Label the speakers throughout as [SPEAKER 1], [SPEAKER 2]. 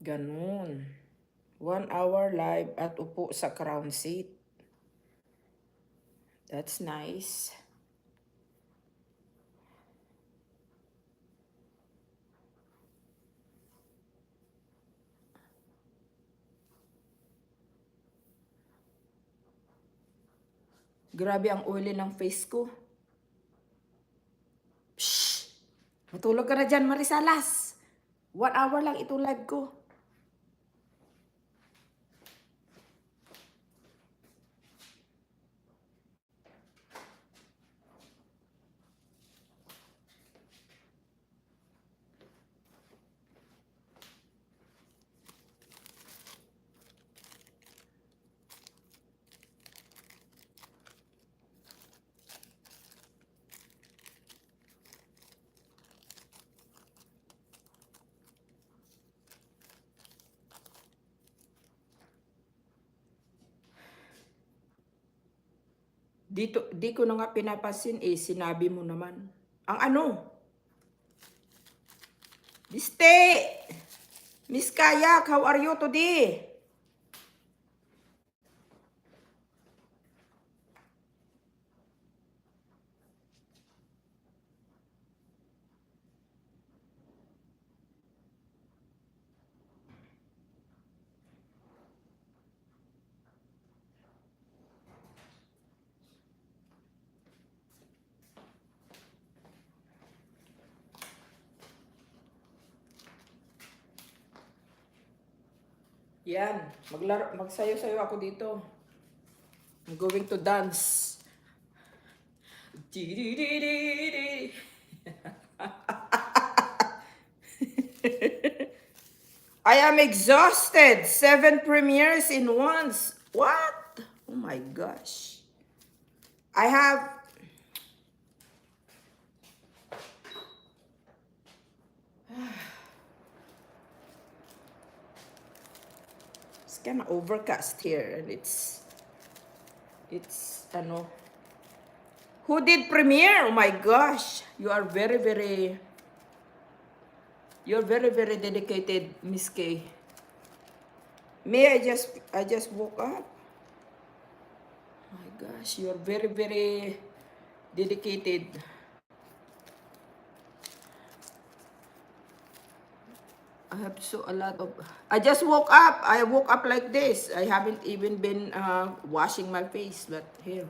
[SPEAKER 1] Ganun. 1 hour live at upo sa crown seat. That's nice. Grabe ang oily ng face ko. Shh! Matulog ka na dyan, Marisalas. 1 hour lang ito live ko. Di ko na nga pinapansin sinabi mo naman. Ang ano? Biste! Miss Kayak, how are you today? Yan, magsayo-sayo ako dito. I'm going to dance. I am exhausted. 7 premieres in once. What? Oh my gosh. I have... It's kind of overcast here and it's ano. Who did premiere? Oh my gosh. You're very dedicated, Miss K. Me, I just woke up. My gosh, you're very dedicated. I have a lot of... I just woke up. I woke up like this. I haven't even been washing my face. But here,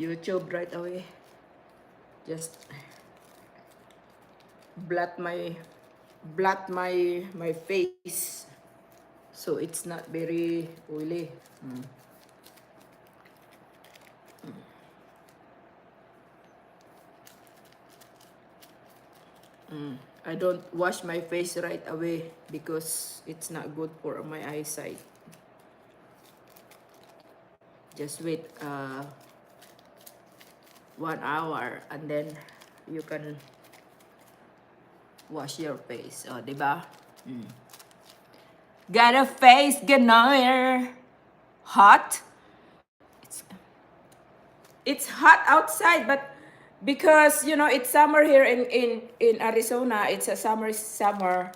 [SPEAKER 1] YouTube right away. Just blot my face. So it's not very oily. I don't wash my face right away because it's not good for my eyesight. Just wait 1 hour and then you can wash your face. Oh, diba? Got a face ganoir. Hot? It's hot outside, but because you know it's summer here in Arizona, it's a summer.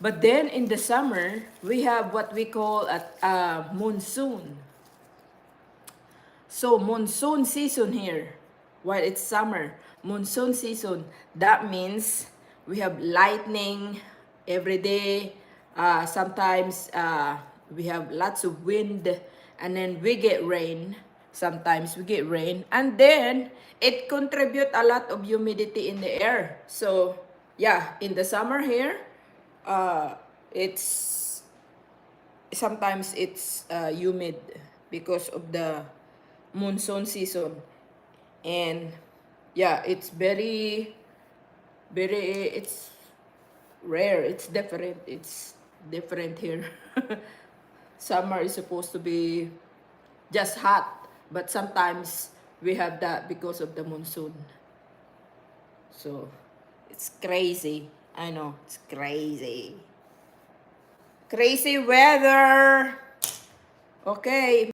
[SPEAKER 1] But then in the summer we have what we call a monsoon. So monsoon season here, while it's summer, monsoon season. That means we have lightning every day. Sometimes we have lots of wind, and then we get rain. Sometimes we get rain, and then it contribute a lot of humidity in the air. So yeah, in the summer here, it's sometimes it's humid because of the monsoon season. And yeah, it's very it's rare. It's different here. Summer is supposed to be just hot, but sometimes we have that because of the monsoon. So it's crazy. I know, it's crazy. Crazy weather. Okay.